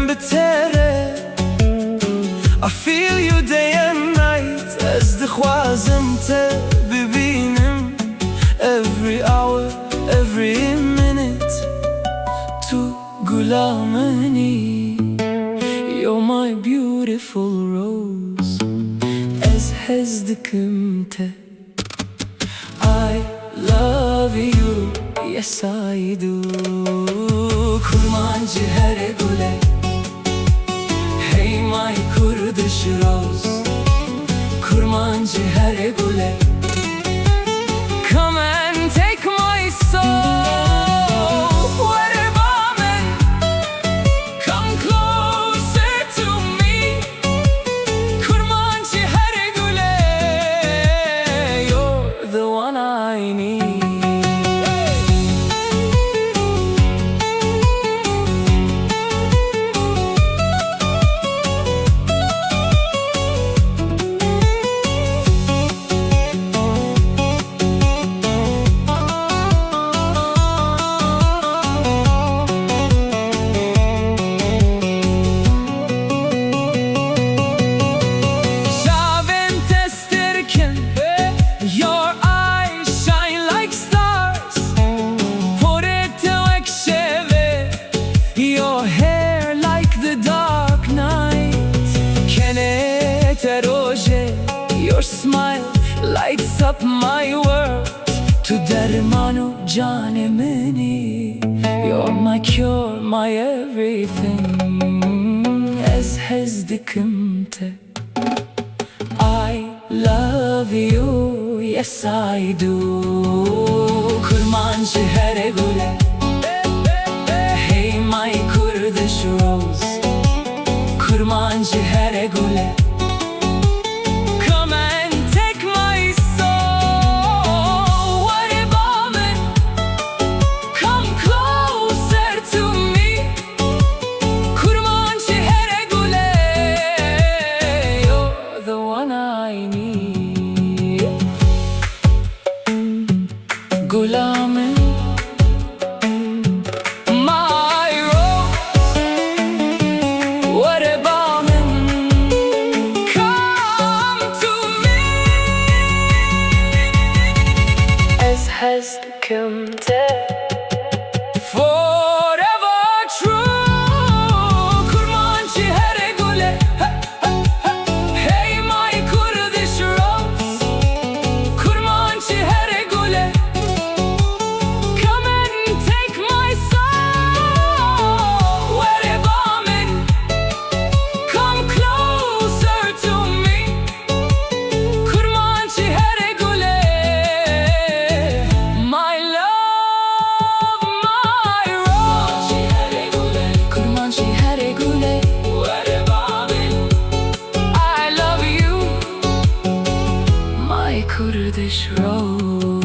betere. I feel you day and night as دخوازم ببینم. Every hour, every minute تو غلامنی. You're my beautiful rose as هزدکمته. I love you, yes I do. kurmanci her gule. Hey my Kurdish rose, kurmanci her gule. Come and take my soul, where baran. Come closer to me, kurmanci her gule. You're the one I need. Your smile lights up my world. Tu dermanu canimini. You're my cure, my everything. Ez hezdikimte. I love you, yes I do. kurmanci her gule. Hey my Kurdish rose, kurmanci her gule. Gulamin, my rose, what about him? Come to me. As has come to forever true. kurmanci her gule. Hey my Kurdish rose, kurmanci her gule. Kurdish rose.